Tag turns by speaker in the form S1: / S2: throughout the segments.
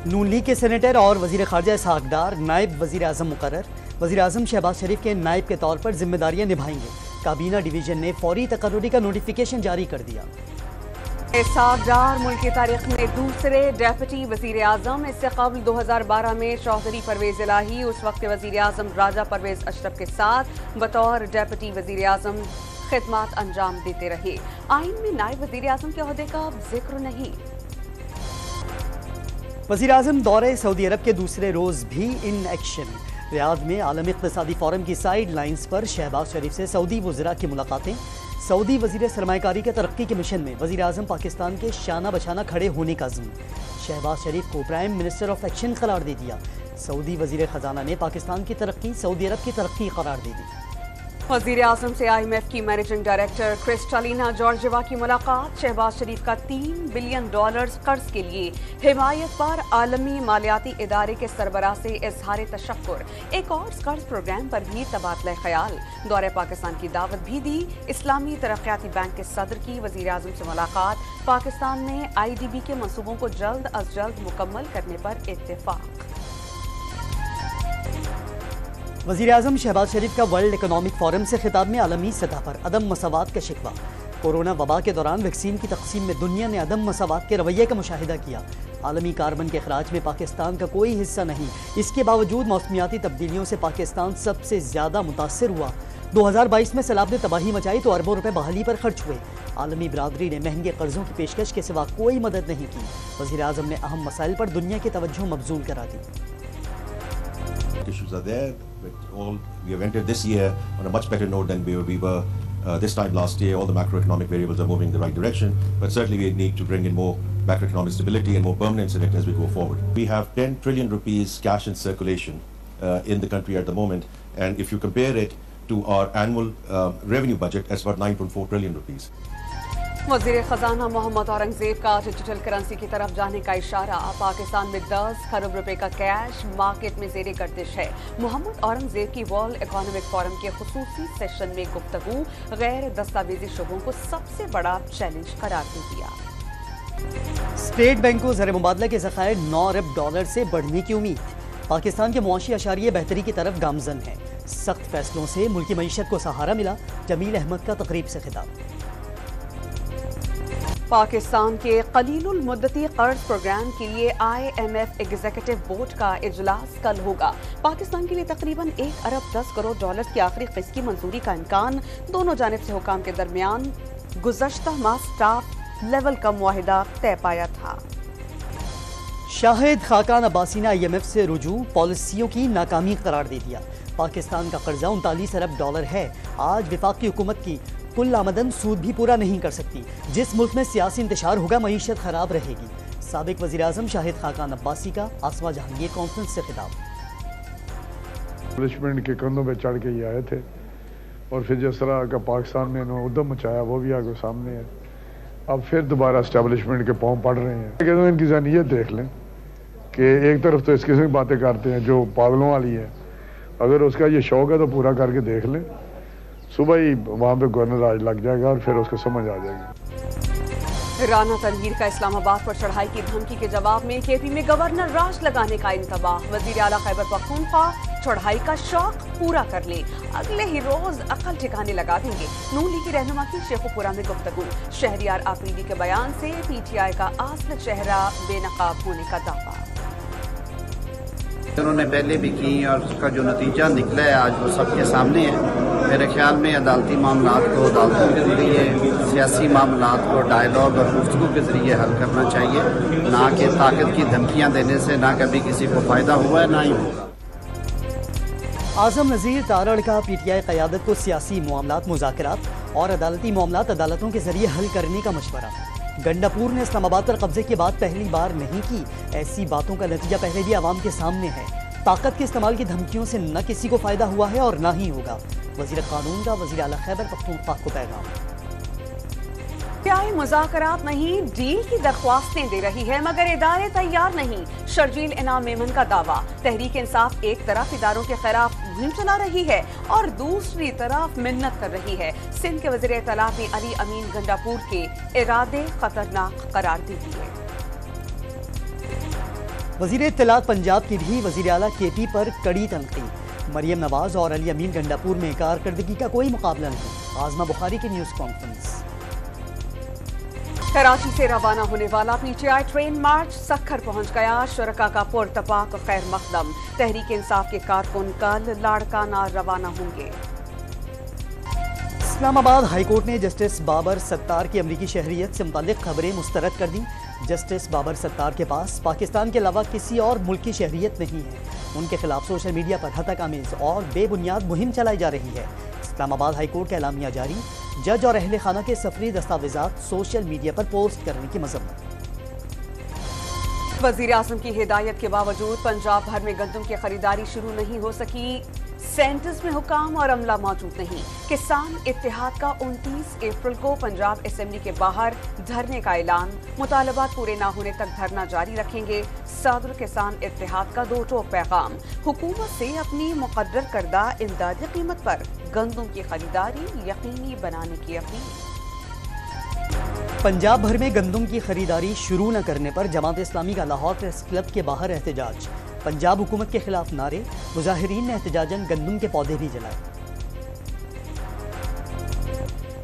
S1: نون league کے senator اور وزیر خارجہ اسحاق ڈار نائب وزیر اعظم مقرر۔ وزیر اعظم شہباز شریف کے نائب کے طور پر ذمہ داریاں نبھائیں گے۔ کابینہ ڈویژن نے فوری تقرری کا نوٹیفیکیشن جاری کر دیا۔
S2: اسحاق ڈار ملک کی تاریخ میں دوسرے ڈیپٹی وزیر اعظم۔ اس سے قبل 2012 میں چودھری پرویز الہی اس وقت کے وزیر اعظم راجہ پرویز اشرف کے ساتھ بطور ڈیپٹی وزیر اعظم خدمات انجام دیتے رہے۔ آئین میں نائب وزیر اعظم کے عہدے کا ذکر نہیں۔
S1: وزیر اعظم دورہ سعودی عرب کے دوسرے روز بھی ان ایکشن۔ ریاض میں عالمی اقتصادی فورم کی سائیڈ لائنز پر شہباز شریف سے سعودی وزراء کی ملاقاتیں۔ سعودی وزیر سرمایہ کاری کے ترقی کے مشن میں وزیر اعظم پاکستان کے شانہ بشانہ کھڑے ہونے کا عزم۔ شہباز شریف کو پرائم منسٹر آف ایکشن قرار دے دیا۔ سعودی وزیر خزانہ نے پاکستان کی ترقی سعودی عرب کی ترقی قرار دے دی۔
S2: وزیر اعظم سے IMF کی مینیجنگ ڈائریکٹر کرسٹالینا جارجیوا کی ملاقات۔ شہباز شریف کا $3 بلین قرض کے لیے حمایت پر عالمی مالیاتی ادارے کے سربراہ سے اظہار تشکر۔ ایک اور قرض پروگرام پر بھی تبادلہ خیال۔ دورہ پاکستان کی دعوت بھی دی۔ اسلامی ترقیاتی بینک کے صدر کی وزیر اعظم سے ملاقات۔ پاکستان میں IDB کے منصوبوں کو جلد از جلد مکمل کرنے پر اتفاق۔
S1: وزیر اعظم شہباز شریف کا ورلڈ اکنامک فورم سے خطاب میں عالمی سطح پر عدم مساوات کا شکوہ۔ کورونا وبا کے دوران ویکسین کی تقسیم میں دنیا نے عدم مساوات کے رویے کا مشاہدہ کیا۔ عالمی کاربن کے اخراج میں پاکستان کا کوئی حصہ نہیں۔ اس کے باوجود موسمیاتی تبدیلیوں سے پاکستان سب سے زیادہ متاثر ہوا۔ 2022 میں سیلاب نے تباہی مچائی تو اربوں روپے بحالی پر خرچ ہوئے۔ عالمی برادری نے مہنگے قرضوں کی پیشکش کے سوا کوئی مدد نہیں کی۔ وزیر اعظم نے اہم مسائل پر دنیا کی توجہ مبذول کرا دی۔
S3: Issues are there, but we have entered this year on a much better note than we were this time last year. All the macroeconomic variables are moving in the right direction, but certainly we need to bring in more macroeconomic stability and more permanence in it as we go forward. We have 10 trillion rupees cash in circulation in the country at the moment, and if you compare it to our annual revenue budget, that's about 9.4 trillion rupees.
S2: وزیر خزانہ محمد اورنگزیب کا digital currency کی طرف جانے کا اشارہ۔ پاکستان میں 10 کروڑ روپے کا کیش مارکیٹ میں زیر گردش ہے۔ محمد اورنگزیب کی ورلڈ اکنامک فورم کے خصوصی سیشن میں گفتگو غیر دستاویزی شعبوں کو سب سے بڑا چیلنج قرار دے دیا۔
S1: اسٹیٹ بینک کو زر مبادلہ کے ذخائر 9 ارب ڈالر سے بڑھنے کی امید۔ پاکستان کے معاشی اشاریہ بہتری کی طرف گامزن ہے۔ سخت فیصلوں سے ملکی معیشت کو سہارا ملا۔ جمیل احمد کا تقریب سے خطاب۔
S2: پاکستان کے قلیل المدتی قرض پروگرام کے لیے IMF ایگزیکٹو بورڈ کا اجلاس کل ہوگا۔ پاکستان کے لیے تقریباً 1 ارب 10 کروڑ ڈالر کی آخری قسط کی منظوری کا امکان۔ دونوں جانب سے حکام کے درمیان گزشتہ ماہ سٹاف لیول کا معاہدہ طے پایا تھا۔
S1: شاہد خاقان عباسی نے IMF سے رجوع پالیسیوں کی ناکامی قرار دے دیا۔ پاکستان کا قرضہ 39 ارب ڈالر ہے۔ آج وفاقی حکومت کی کل آمدن سود بھی پورا نہیں کر سکتی۔ جس ملک میں سیاسی انتشار ہوگا معیشت خراب رہے گی۔ سابق وزیر اعظم شاہد خاقان عباسی کا آسما جہانگیر کانفرنس سے خطاب۔
S4: اسٹیبلشمنٹ کے کندھوں پہ چڑھ کے یہ آئے تھے اور پھر جس طرح کا پاکستان میں انہوں نے ادھم مچایا وہ بھی آگے سامنے ہے۔ اب پھر دوبارہ اسٹیبلشمنٹ کے پاؤں پڑ رہے ہیں۔ کہ ان کی ذہنیت دیکھ لیں کہ ایک طرف تو اس قسم کی باتیں کرتے ہیں جو پاگلوں والی ہے، اگر اس کا یہ شوق ہے تو پورا کر کے دیکھ لیں۔ صبح ہی وہاں پہ گورنر راج لگ جائے گا اور پھر اس کو سمجھ آ جائے گی۔
S2: رانا تنویر کا اسلام آباد پر چڑھائی کی دھمکی کے جواب میں KP میں گورنر راج لگانے کا انتباہ۔ وزیر اعلیٰ خیبر پختونخوا چڑھائی کا شوق پورا کر لیں، اگلے ہی روز عقل ٹھکانے لگا دیں گے۔ نون لیگ کی رہنما کی شیخوپورہ میں گفتگو۔ شہریار آفریدی کے بیان سے PTI کا اصل چہرہ بے نقاب ہونے کا دعویٰ۔
S5: انہوں نے پہلے بھی کی اور اس کا جو نتیجہ نکلا ہے آج وہ سب کے سامنے ہے۔ میرے خیال میں عدالتی معاملات کو عدالتوں کے ذریعے، سیاسی معاملات کو ڈائیلاگ اور گفتگو کے ذریعے حل کرنا چاہیے، نہ کہ طاقت کی دھمکیاں دینے سے نہ کبھی کسی کو فائدہ ہوا ہے نہ ہی ہوگا۔
S1: اعظم نذیر تارڑ کا PTI قیادت کو سیاسی معاملات مذاکرات اور عدالتی معاملات عدالتوں کے ذریعے حل کرنے کا مشورہ۔ گنڈاپور نے اسلام آباد پر قبضے کی بات پہلی بار نہیں کی۔ ایسی باتوں کا نتیجہ پہلے بھی عوام کے سامنے ہے۔ طاقت کے استعمال کی دھمکیوں سے نہ کسی کو فائدہ ہوا ہے اور نہ ہی ہوگا۔ وزیر قانون کا وزیر اعلیٰ خیبر پختونخوا کو پیغام۔
S2: PTI مذاکرات نہیں ڈیل کی درخواستیں دے رہی ہے مگر ادارے تیار نہیں۔ شرجیل انعام میمن کا دعویٰ۔ تحریک انصاف ایک طرف اداروں کے خلاف مہم چلا رہی ہے اور دوسری طرف منت کر رہی ہے۔ سندھ کے وزیر اطلاعات نے علی امین گنڈاپور کے ارادے خطرناک قرار دے دیے۔
S1: وزیر اطلاعات پنجاب کی بھی وزیر اعلیٰ کے پی پر کڑی تنقید۔ مریم نواز اور علی امین گنڈاپور میں کارکردگی کا کوئی مقابلہ نہیں۔ عاظمہ بخاری کی نیوز کانفرنس۔
S2: کراچی سے روانہ ہونے والا P T I train March Sukkur پہنچ گیا۔ شرکا کا پرتپاک خیر مقدم۔ تحریک انصاف کے کارکن کل لاڑکانہ روانہ ہوں گے۔
S1: اسلام آباد ہائی کورٹ نے جسٹس بابر ستار کی امریکی شہریت سے متعلق خبریں مسترد کر دیں۔ جسٹس بابر ستار کے پاس پاکستان کے علاوہ کسی اور ملک کی شہریت نہیں ہے۔ ان کے خلاف سوشل میڈیا پر ہتک آمیز اور بے بنیاد مہم چلائی جا رہی ہے۔ اسلام آباد ہائی کورٹ کا اعلامیہ جاری۔ جج اور اہل خانہ کے سفری دستاویزات سوشل میڈیا پر پوسٹ کرنے کی مذمت۔
S2: وزیر اعظم کی ہدایت کے باوجود پنجاب بھر میں گندم کی خریداری شروع نہیں ہو سکی۔ سینٹرز میں حکام اور عملہ موجود نہیں۔ کسان اتحاد کا 29 اپریل کو پنجاب اسمبلی کے باہر دھرنے کا اعلان۔ مطالبات پورے نہ ہونے تک دھرنا جاری رکھیں گے۔ صدر کسان اتحاد کا 2 ٹوک پیغام۔ حکومت سے اپنی مقرر کردہ امدادی قیمت پر گندم کی خریداری یقینی بنانے کی اپیل۔
S1: پنجاب بھر میں گندم کی خریداری شروع نہ کرنے پر جماعت اسلامی کا لاہور پریس کلب کے باہر احتجاج۔ پنجاب حکومت کے خلاف نعرے۔ مظاہرین نے احتجاجاً گندم کے پودے بھی جلائے۔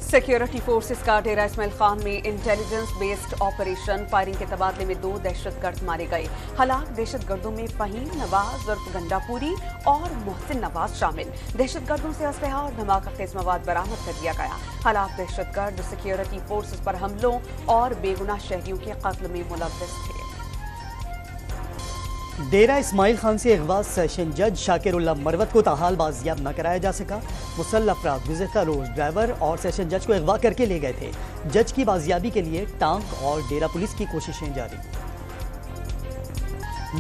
S2: سیکیورٹی فورسز کا ڈیرہ اسماعیل خان میں انٹیلیجنس بیسڈ آپریشن۔ فائرنگ کے تبادلے میں 2 دہشت گرد مارے گئے۔ ہلاک دہشت گردوں میں فہیم نواز عرف گنڈاپوری اور محسن نواز شامل۔ دہشت گردوں سے اسلحہ اور دھماکہ خیز مواد برآمد کر دیا گیا۔ ہلاک دہشت گرد سیکیورٹی فورسز پر حملوں اور بے گناہ شہریوں کے قتل میں ملوث تھے۔
S1: ڈیرہ اسماعیل خان سے اغوا سیشن جج شاکر اللہ مروت کو تاحال بازیاب نہ کرایا جا سکا۔ مسلح افراد گزشتہ روز ڈرائیور اور سیشن جج کو اغوا کر کے لے گئے تھے۔ جج کی بازیابی کے لیے ٹانک اور ڈیرہ پولیس کی کوششیں جاری۔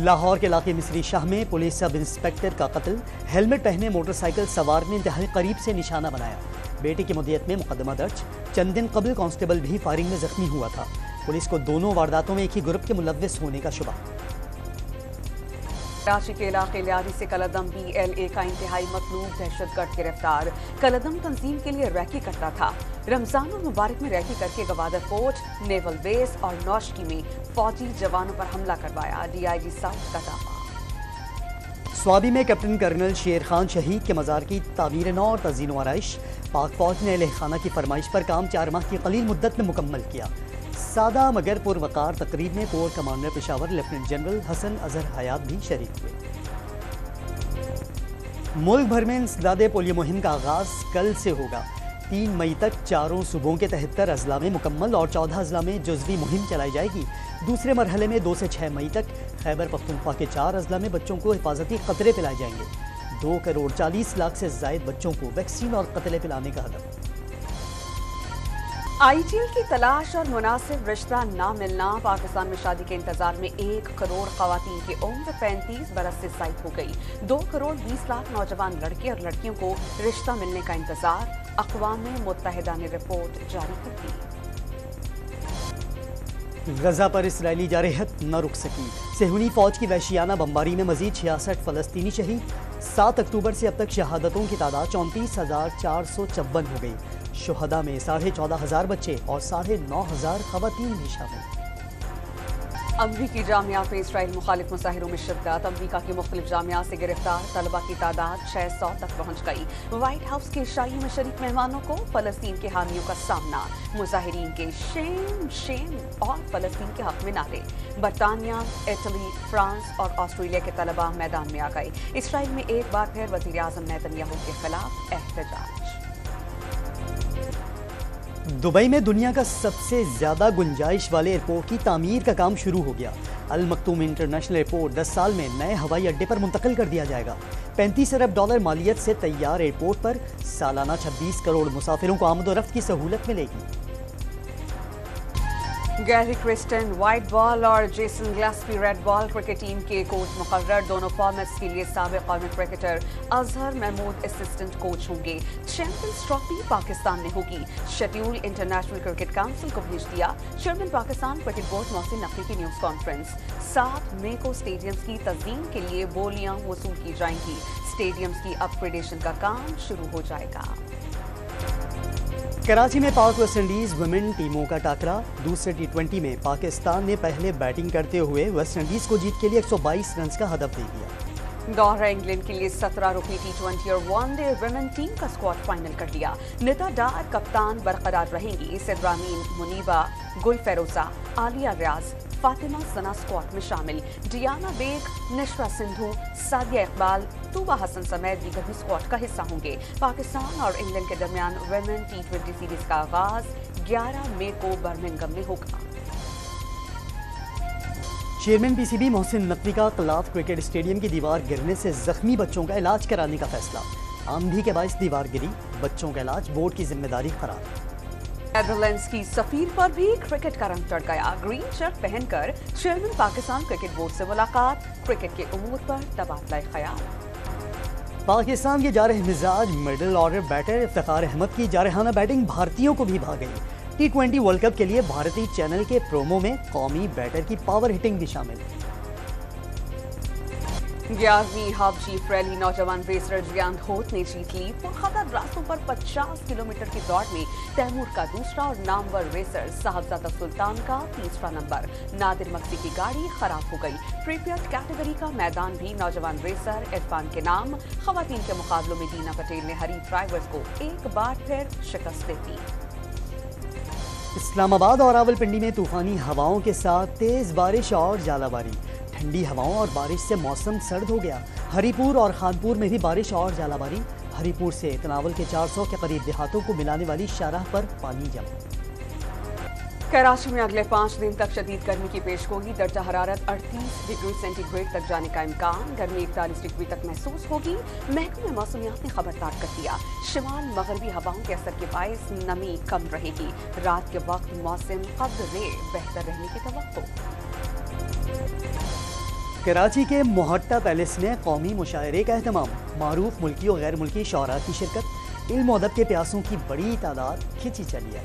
S1: لاہور کے علاقے مصری شاہ میں پولیس سب انسپکٹر کا قتل۔ ہیلمٹ پہنے موٹر سائیکل سوار نے انتہائی قریب سے نشانہ بنایا۔ بیٹے کی مدیت میں مقدمہ درج۔ چند دن قبل کانسٹیبل بھی فائرنگ میں زخمی ہوا تھا۔ پولیس کو دونوں وارداتوں میں ایک ہی گروپ کے ملوث ہونے کا شبہ۔
S2: کراچی کے علاقے لیاری سے کلعدم BLA کا انتہائی مطلوب دہشت گرد گرفتار۔ کلعدم تنظیم کے لیے ریکی کرتا تھا۔ رمضان المبارک میں ریکی کر کے گوادر فورٹ، نیول بیس اور نوشکی میں فوجی جوانوں پر حملہ کروایا۔ DIG ساؤتھ کا دعویٰ۔
S1: سوابی میں کیپٹن کرنل شیر خان شہید کے مزار کی تعمیر نو اور تزئین و آرائش۔ پاک فوج نے اہل خانہ کی فرمائش پر کام 4 ماہ کی قلیل مدت میں مکمل کیا۔ سادہ مگر پروقار تقریب میں corps commander Peshawar lieutenant general Hasan Azhar Hayat بھی شریک ہوئے۔ ملک بھر میں انسداد پولیو مہم کا آغاز کل سے ہوگا۔ 3 مئی تک 4 صوبوں کے 73 اضلاع میں مکمل اور 14 اضلاع میں جزوی مہم چلائی جائے گی۔ دوسرے مرحلے میں 2 سے 6 مئی تک خیبر پختونخوا کے 4 اضلاع میں بچوں کو حفاظتی قطرے پلائے جائیں گے۔ 2 کروڑ 40 لاکھ سے زائد بچوں کو ویکسین اور قطرے پلانے کا ہدف۔
S2: ITL کی تلاش اور مناسب رشتہ نہ ملنا۔ پاکستان میں شادی کے انتظار میں 1 کروڑ خواتین کی عمر 35 برس سے زائد ہو گئی۔ 2 کروڑ 20 لاکھ نوجوان لڑکے اور لڑکیوں کو رشتہ ملنے کا انتظار۔ اقوام متحدہ نے رپورٹ جاری کر دی۔
S1: غزہ پر اسرائیلی جارحیت نہ رک سکی۔ صہیونی فوج کی وحشیانہ بمباری میں مزید 66 فلسطینی شہید۔ 7 اکتوبر سے اب تک شہادتوں کی تعداد 34,454 ہو گئی۔ شہداء میں 14,500 بچے اور 9,500 خواتین بھی شامل۔
S2: امریکی جامعات میں اسرائیل مخالف مظاہروں میں شدت۔ امریکہ کے مختلف جامعات سے گرفتار طلبہ کی تعداد 600 تک پہنچ گئی۔ وائٹ ہاؤس کے عشائی میں شریک مہمانوں کو فلسطین کے حامیوں کا سامنا۔ مظاہرین کے شیم اور فلسطین کے حق میں نعرے۔ برطانیہ، اٹلی، فرانس اور آسٹریلیا کے طلبہ میدان میں آ گئے۔ اسرائیل میں ایک بار پھر وزیر اعظم نیتن یاہو کے خلاف احتجاج۔
S1: دبئی میں دنیا کا سب سے زیادہ گنجائش والے ایئرپورٹ کی تعمیر کا کام شروع ہو گیا۔ المکتوم انٹرنیشنل ایئرپورٹ 10 سال میں نئے ہوائی اڈے پر منتقل کر دیا جائے گا۔ $35 ارب مالیت سے تیار ایئرپورٹ پر سالانہ 26 کروڑ مسافروں کو آمد و رفت کی سہولت ملے گی۔
S2: گیری کرسٹن وائٹ بال اور Jason Gillespie red ball cricket team کے کوچ مقرر۔ دونوں فارمیٹس کے لیے سابق قومی cricketer Azhar Mahmood assistant coach ہوں گے۔ چیمپئنز ٹرافی پاکستان میں ہوگی۔ شیڈیول انٹرنیشنل کرکٹ کونسل کو بھیج دیا۔ Chairman Pakistan cricket board Mohsin Naqvi کی نیوز کانفرنس۔ 7 مئی کو اسٹیڈیمز کی تزئین کے لیے بولیاں وصول کی جائیں گی۔ اسٹیڈیمز کی اپ گریڈیشن کا کام شروع ہو جائے گا۔
S1: کراچی میں پاک ویسٹ انڈیز ویمن ٹیموں کا ٹاکرا. دوسرے T20 میں پاکستان نے پہلے بیٹنگ کرتے ہوئے ویسٹ انڈیز کو جیت کے لیے 122 رنز کا ہدف دے دیا.
S2: دوحہ انگلینڈ کے لیے 17 رکنی T20 اور ون ڈے ویمن ٹیم کا اسکواڈ فائنل کر لیا. ندا ڈار کپتان برقرار رہیں گی. سدرامین، منیبہ، گل فیروزہ، عالیہ ریاض، فاطمہ ثنا اسکواڈ میں شامل. ڈیانا بیگ، نشوہ سندھو، سعدیہ اقبال، طوبہ حسن سمیت دیگر بھی اسکواڈ کا حصہ ہوں گے. پاکستان اور انگلینڈ کے درمیان ویمن T20 سیریز کا آغاز 11 مئی کو برمنگھم میں ہوگا.
S1: چیئرمین PCB محسن نقوی کا قلات کرکٹ اسٹیڈیم کی دیوار گرنے سے زخمی بچوں کا علاج کرانے کا فیصلہ. آندھی کے باعث دیوار گری، بچوں کا علاج بورڈ کی ذمہ داری قرار.
S2: نیدرلینڈز کی سفیر پر بھی کرکٹ کا رنگ چڑھ گیا. گرین شرٹ پہن کر چیئرمین پاکستان کرکٹ بورڈ سے ملاقات، کرکٹ کے امور پر تبادلہ خیال.
S1: پاکستان کے جارح مزاج middle order batter Iftikhar Ahmed کی جارحانہ بیٹنگ بھارتیوں کو بھی بھا گئی. T20 ورلڈ کپ کے لیے بھارتی چینل کے پرومو میں قومی بیٹر کی پاور ہٹنگ بھی شامل.
S2: 11ویں ہاف جیپ ریلی نوجوان ریسر زیان دھوت نے جیت لی. پرخطر راستوں پر 50 کلومیٹر کی دوڑ میں تیمور کا دوسرا اور نامور ریسر صاحبزادہ سلطان کا تیسرا نمبر. نادر مکسی کی گاڑی خراب ہو گئی. ٹریپیٹ کیٹیگری کا میدان بھی نوجوان ریسر عرفان کے نام. خواتین کے مقابلوں میں دینا پٹیل نے حریف ڈرائیورز کو ایک بار پھر شکست دے دی.
S1: اسلام آباد اور راولپنڈی میں طوفانی ہواؤں کے ساتھ تیز بارش اور ژالہ باری. ٹھنڈی ہواؤں اور بارش سے موسم سرد ہو گیا. ہری پور اور خانپور میں بھی بارش اور ژالہ باری. ہری پور سے تناول کے 400 کے قریب دیہاتوں کو ملانے والی شاہراہ پر پانی جم.
S2: کراچی میں اگلے 5 دن تک شدید گرمی کی پیشگوئی. درجہ حرارت 38 ڈگری سینٹی گریڈ تک جانے کا امکان. گرمی 41 ڈگری تک محسوس ہوگی. محکمہ موسمیات نے خبردار کر دیا. شمال مغربی ہواؤں کے اثر کے باعث نمی کم رہے گی. رات کے وقت موسم قدرے بہتر رہنے کی توقع.
S1: کراچی کے محٹہ پیلس میں قومی مشاعرے کا اہتمام. معروف ملکی اور غیر ملکی شعراء کی شرکت. علم و ادب کے پیاسوں کی بڑی تعداد کھینچی چلی ہے.